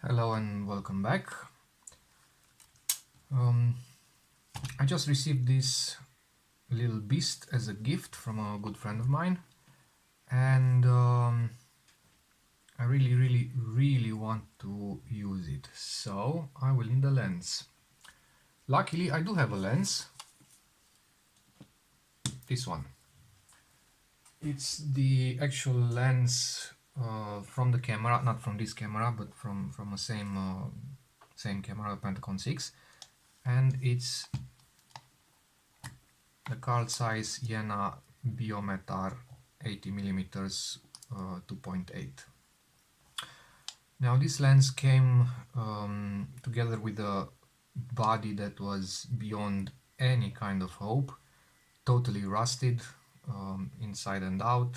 Hello and welcome back. I just received this little beast as a gift from a good friend of mine, and I really want to use it, so I will need a lens. Luckily I do have a lens, this one. It's the actual lens from the camera, not from this camera, but from a same camera, Pentagon 6, and it's the Zeiss Jena Biometar 80mm 2.8. Now this lens came together with a body that was beyond any kind of hope, totally rusted inside and out,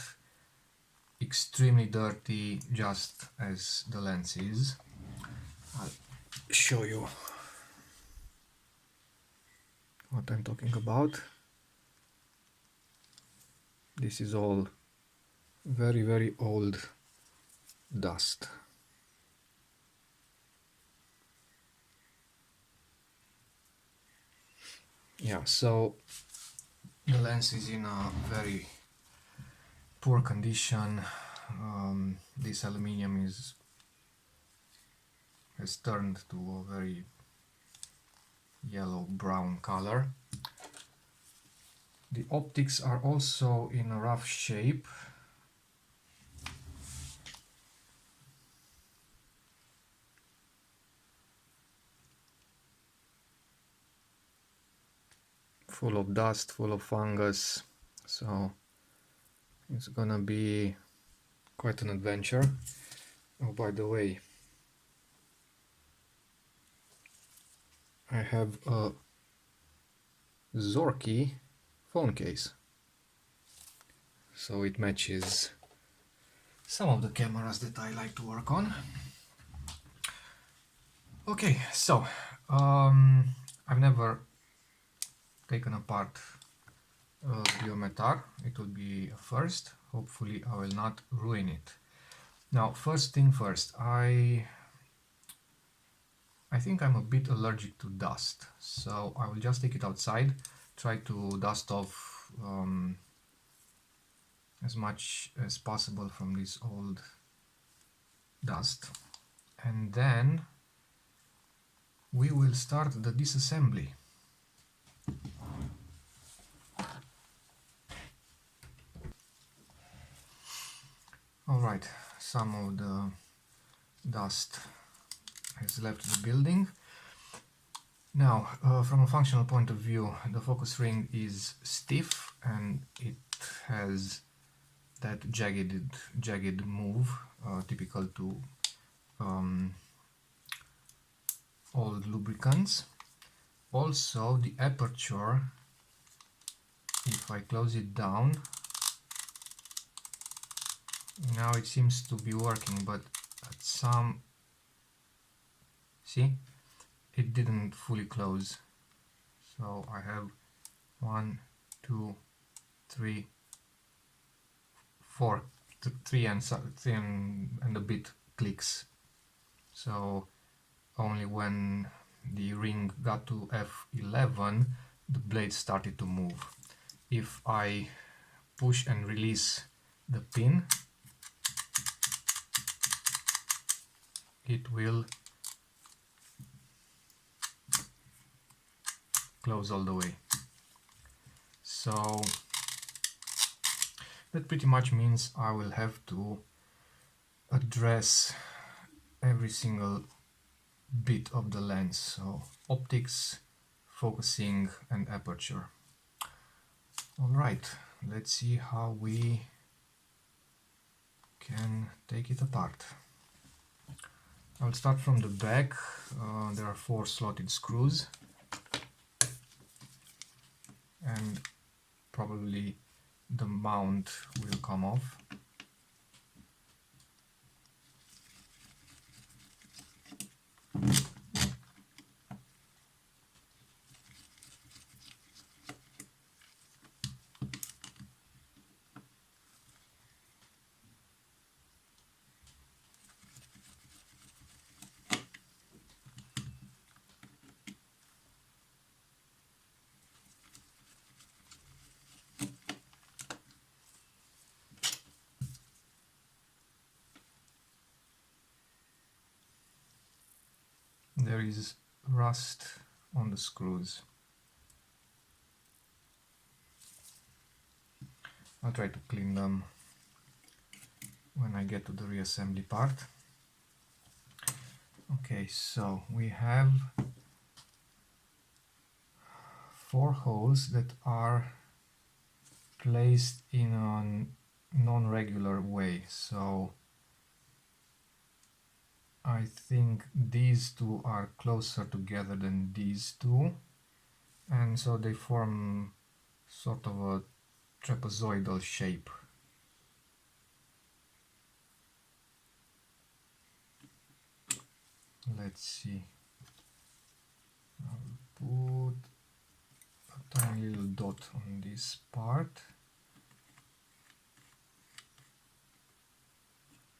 extremely dirty, just as the lens is. I'll show you what I'm talking about. This is all very old dust. Yeah, so the lens is in a very poor condition. This aluminium has turned to a very yellow-brown color. The optics are also in a rough shape. Full of dust, full of fungus, so it's gonna be quite an adventure. Oh, by the way, I have a Zorky phone case, so it matches some of the cameras that I like to work on. Okay, so I've never taken apart a Biometar. It will be a first. Hopefully I will not ruin it. Now, first thing first, I think I'm a bit allergic to dust, so I will just take it outside, try to dust off as much as possible from this old dust, and then we will start the disassembly. Alright, some of the dust has left the building. Now, from a functional point of view, the focus ring is stiff and it has that jagged move typical to old lubricants. Also, the aperture, if I close it down, now it seems to be working, but at some, see, it didn't fully close. So I have 1, 2, 3, 4, 3 and a bit clicks. So only when the ring got to F11 the blade started to move. If I push and release the pin, it will close all the way. So that pretty much means I will have to address every single bit of the lens, so optics, focusing and aperture. Alright, let's see how we can take it apart. I'll start from the back. There are 4 slotted screws and probably the mount will come off. is rust on the screws. I'll try to clean them when I get to the reassembly part. Okay, so we have 4 holes that are placed in a non-regular way. So I think these two are closer together than these two, and so they form sort of a trapezoidal shape. Let's see. I'll put a tiny little dot on this part.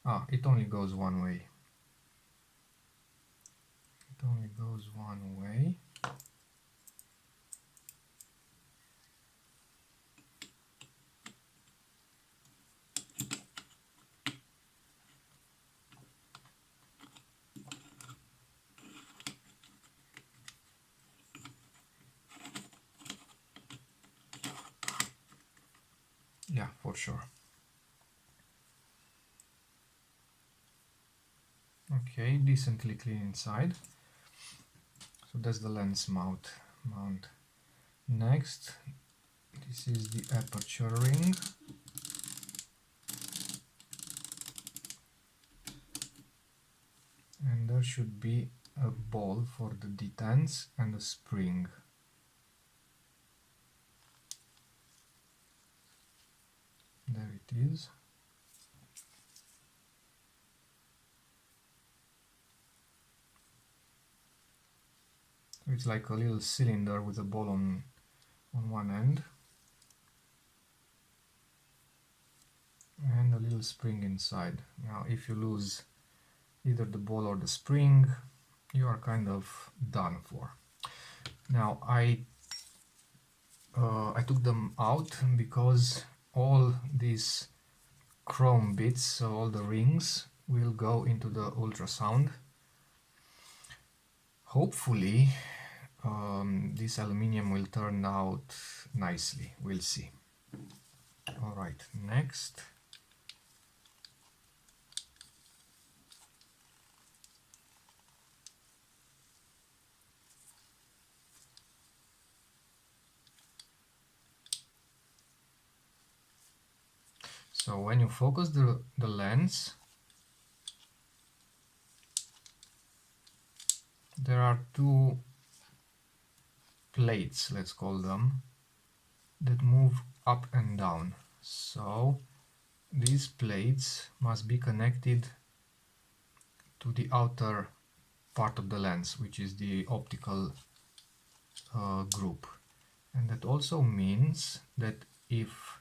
Ah, it only goes one way. It only goes one way. Yeah, for sure. Okay, decently clean inside. So that's the lens mount. Next, this is the aperture ring. And there should be a ball for the detents and a spring. There it is. So it's like a little cylinder with a ball on one end and a little spring inside. Now if you lose either the ball or the spring, you are kind of done for. Now I took them out because all these chrome bits, so all the rings, will go into the ultrasound. Hopefully this aluminium will turn out nicely. We'll see. Alright, next. So when you focus the lens, there are 2 plates, let's call them, that move up and down. So these plates must be connected to the outer part of the lens, which is the optical group. And that also means that if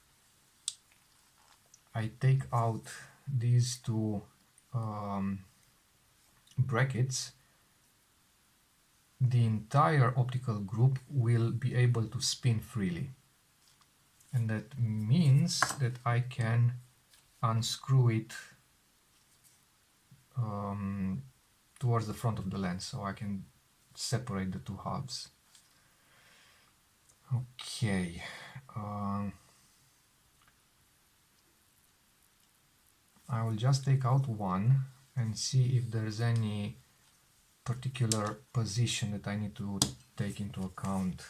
I take out these 2 brackets, the entire optical group will be able to spin freely. And that means that I can unscrew it towards the front of the lens, so I can separate the 2 halves. Okay. I will just take out one and see if there's any particular position that I need to take into account.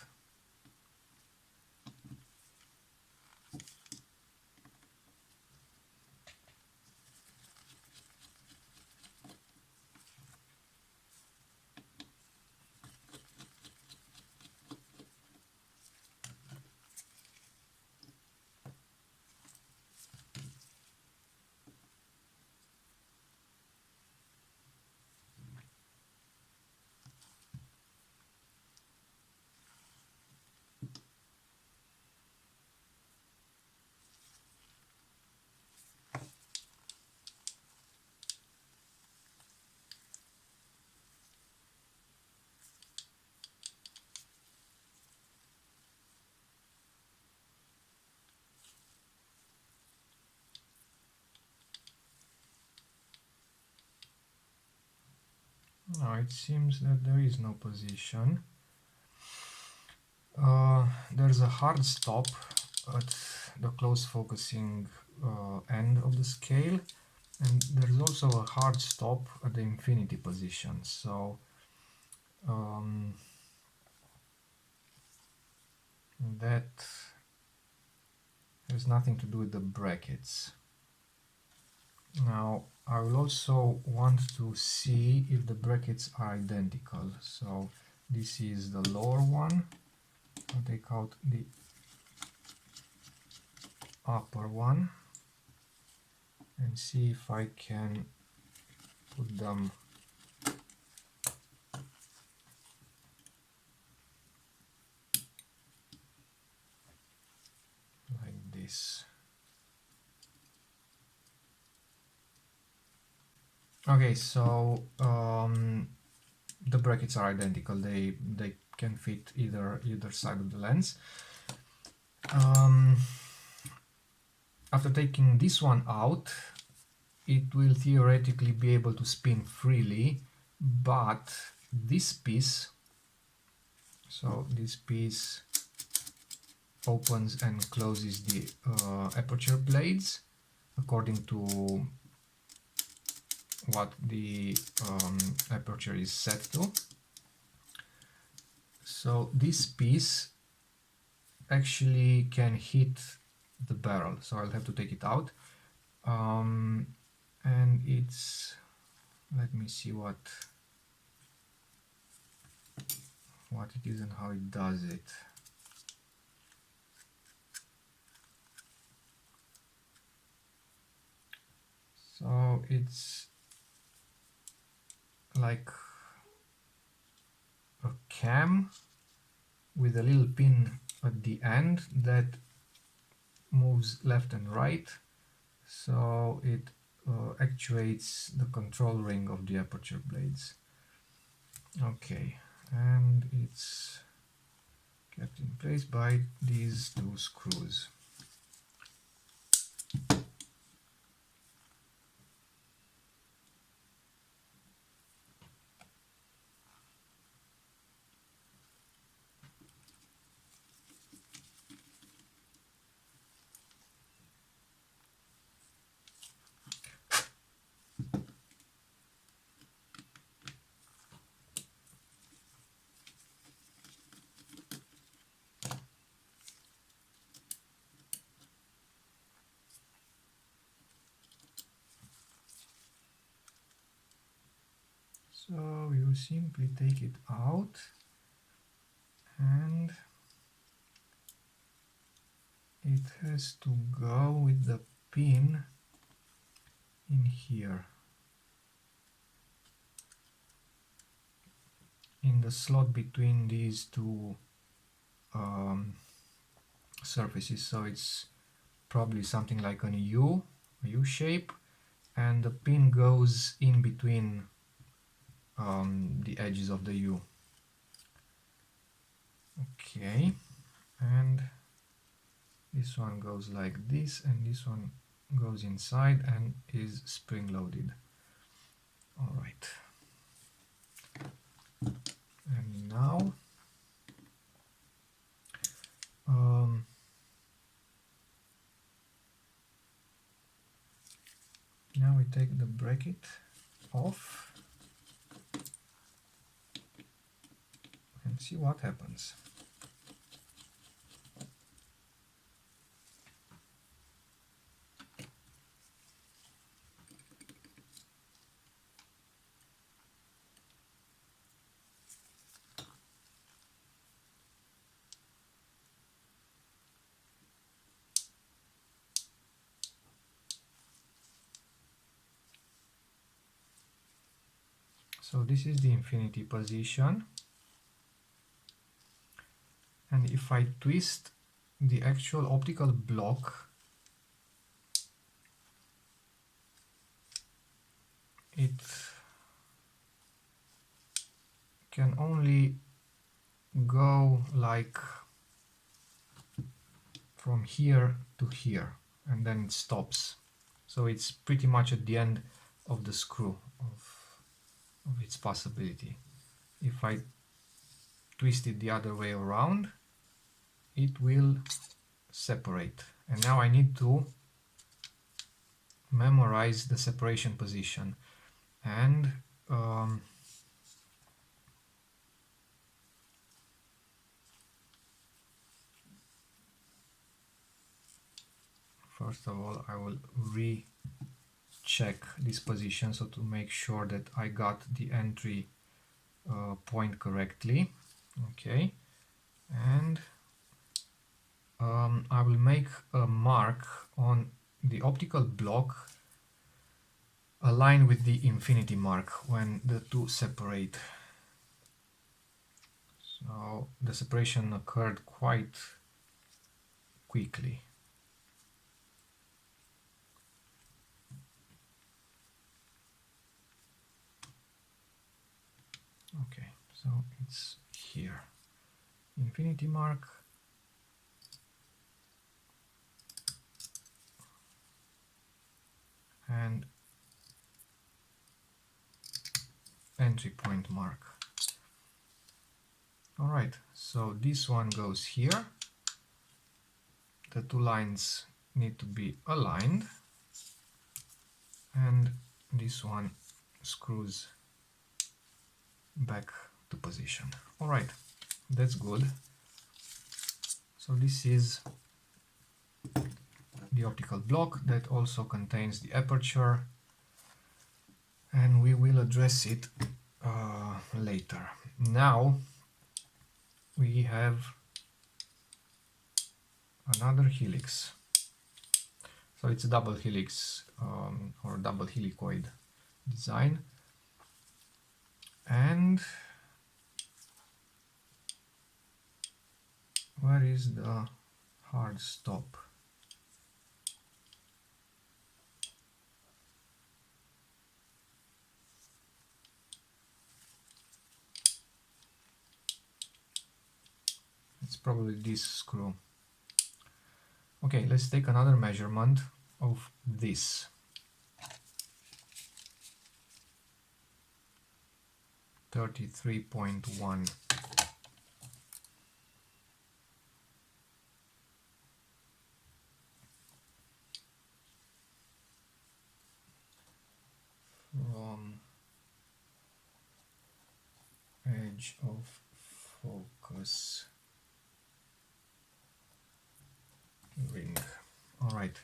Now it seems that there is no position. There's a hard stop at the close focusing end of the scale, and there's also a hard stop at the infinity position. So that has nothing to do with the brackets. Now I will also want to see if the brackets are identical. So this is the lower one. I'll take out the upper one and see if I can put them like this. Okay, so the brackets are identical. They can fit either side of the lens. After taking this one out, it will theoretically be able to spin freely, but this piece, so this piece opens and closes the aperture blades according to what the aperture is set to. So this piece actually can hit the barrel, so I'll have to take it out. And it's, let me see what it is and how it does it. So it's like a cam with a little pin at the end that moves left and right, so it actuates the control ring of the aperture blades. Okay, and it's kept in place by these two screws. So you simply take it out and it has to go with the pin in here, in the slot between these two surfaces. So it's probably something like a U shape, and the pin goes in between the edges of the U. Okay, and this one goes like this, and this one goes inside and is spring loaded. All right, and now now we take the bracket off and see what happens. So this is the infinity position, and if I twist the actual optical block, it can only go like from here to here, and then it stops. So it's pretty much at the end of the screw, of of its possibility. If I twist it the other way around, it will separate. And now I need to memorize the separation position. And first of all, I will recheck this position so to make sure that I got the entry point correctly. Okay, and I will make a mark on the optical block aligned with the infinity mark when the two separate. So the separation occurred quite quickly. Okay, so it's here. Infinity mark. And entry point mark. Alright, so this one goes here. The two lines need to be aligned. And this one screws back to position. Alright, that's good. So this is the optical block that also contains the aperture, and we will address it later. Now we have another helix. So it's a double helix or double helicoid design. And where is the hard stop? It's probably this screw. Okay, let's take another measurement of this. 33.1. From edge of focus ring. All right.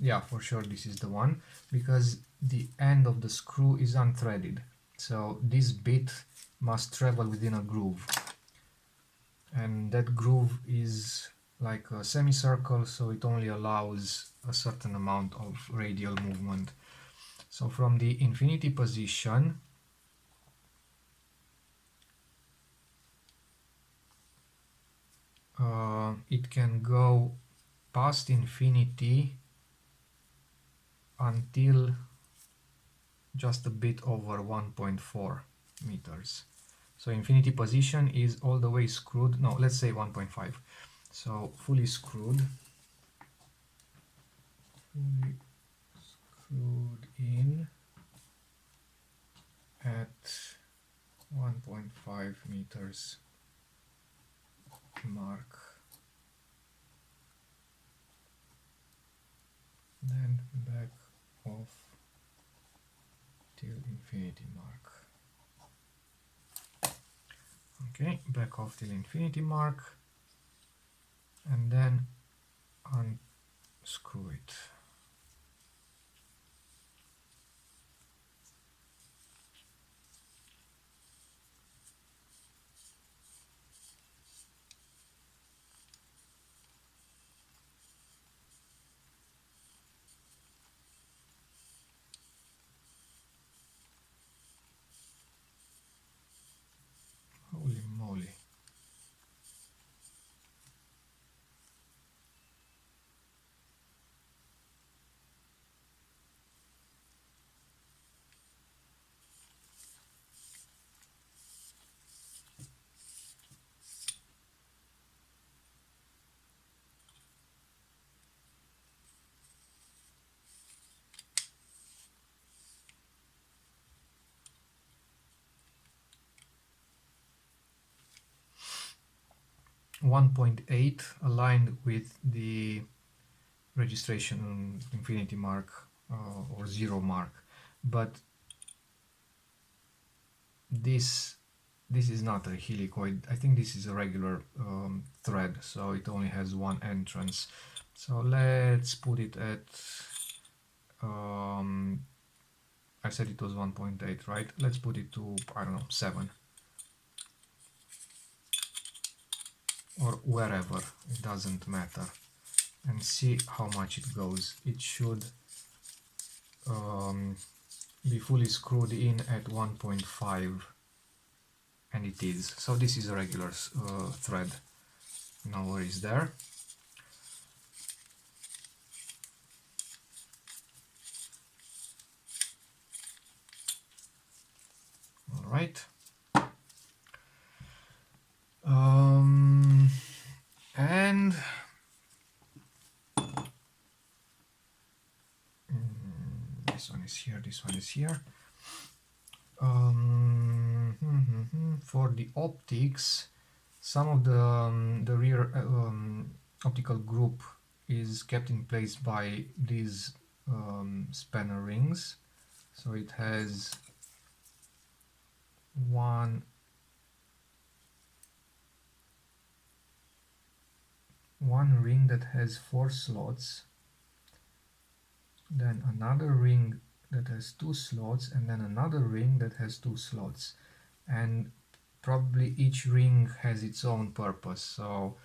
Yeah, for sure this is the one, because the end of the screw is unthreaded. So this bit must travel within a groove. And that groove is like a semicircle, so it only allows a certain amount of radial movement. So from the infinity position, it can go past infinity until just a bit over 1.4 meters. So infinity position is all the way screwed, no, let's say 1.5. So fully screwed in at 1.5 meters mark. Then back off till infinity mark. Okay, back off till infinity mark, and then unscrew it. Holy moly. 1.8 aligned with the registration infinity mark or 0 mark, but this is not a helicoid. I think this is a regular thread, so it only has one entrance. So let's put it at I said it was 1.8, right? Let's put it to, I don't know, 7 or wherever, it doesn't matter, and see how much it goes. It should be fully screwed in at 1.5, and it is. So this is a regular thread, no worries there. All right. And this one is here, this one is here. For the optics, some of the rear optical group is kept in place by these spanner rings. So it has one ring that has 4 slots, then another ring that has 2 slots, and then another ring that has 2 slots, and probably each ring has its own purpose. So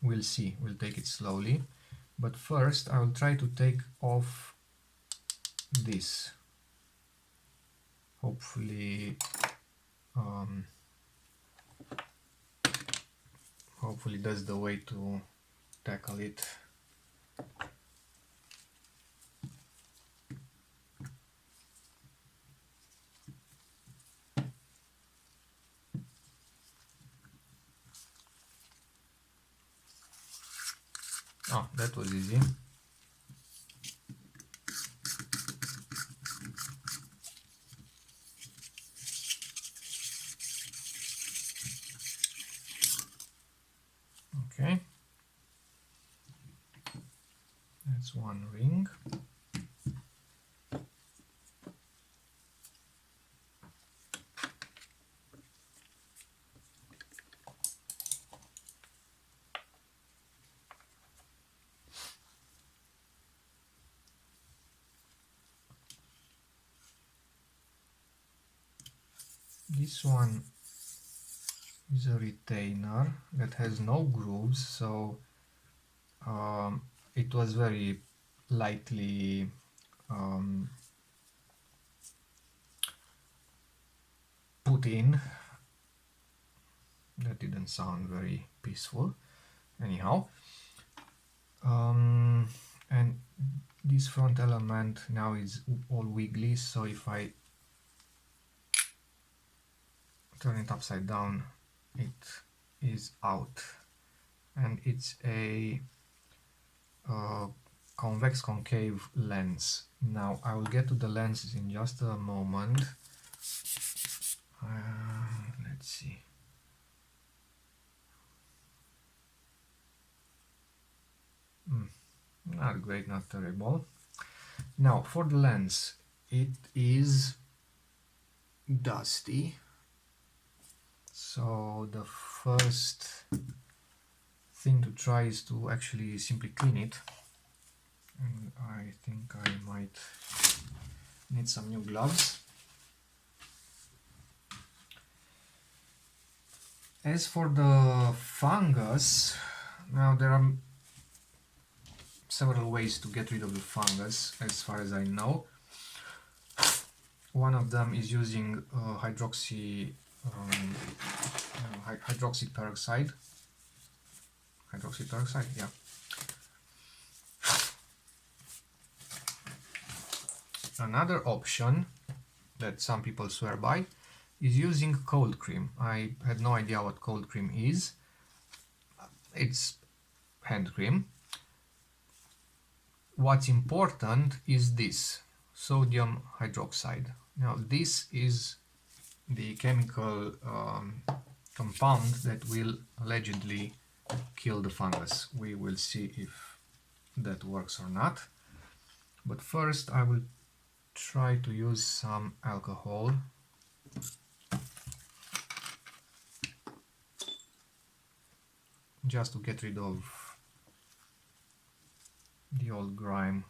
we'll see, we'll take it slowly, but first I will try to take off this. Hopefully hopefully that's the way to tackle it. Oh, that was easy. Okay, that's one ring. This one is a retainer that has no grooves, so it was very lightly put in. That didn't sound very peaceful. Anyhow, and this front element now is all wiggly, so if I turn it upside down, it is out, and it's a convex concave lens. Now I will get to the lenses in just a moment. Let's see. Not great, not terrible. Now for the lens, it is dusty, so the first thing to try is to actually simply clean it, and I think I might need some new gloves. As for the fungus, now there are several ways to get rid of the fungus, as far as I know. One of them is using hydroxy peroxide. Hydroxy peroxide, yeah. Another option that some people swear by is using cold cream. I had no idea what cold cream is. It's hand cream. What's important is this, sodium hydroxide. Now this is the chemical compound that will allegedly kill the fungus. We will see if that works or not. But first I will try to use some alcohol. Just to get rid of the old grime.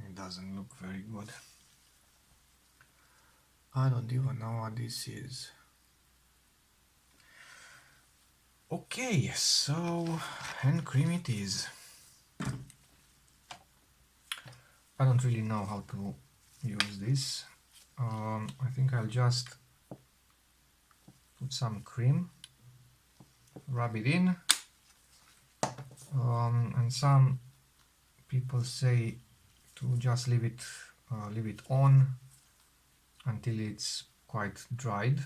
It doesn't look very good. I don't even know what this is. Okay, so hand cream it is. I don't really know how to use this. I think I'll just put some cream, rub it in, and some people say to just leave it on until it's quite dried,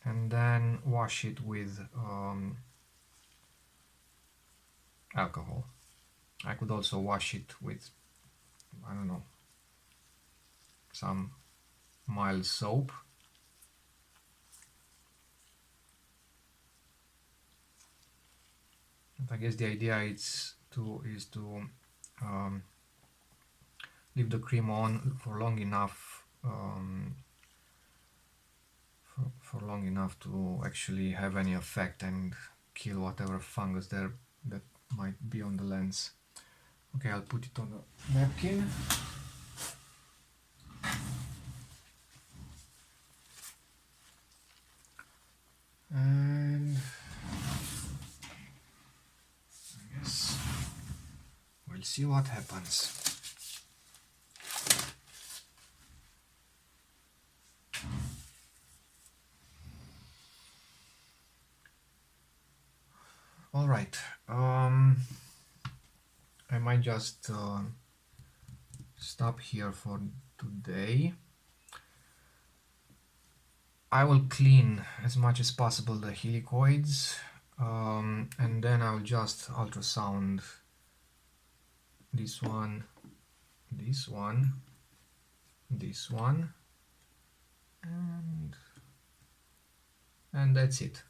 and then wash it with alcohol. I could also wash it with, I don't know, some mild soap. But I guess the idea is to leave the cream on for long enough to actually have any effect and kill whatever fungus there that might be on the lens. Okay, I'll put it on a napkin. And I guess we'll see what happens. All right, I might just stop here for today. I will clean as much as possible the helicoids, and then I'll just ultrasound this one, this one, this one, and that's it.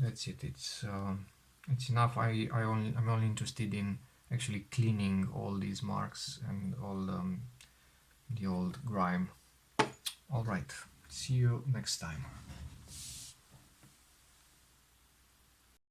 That's it. It's enough. I'm only interested in actually cleaning all these marks and all the old grime. All right. See you next time.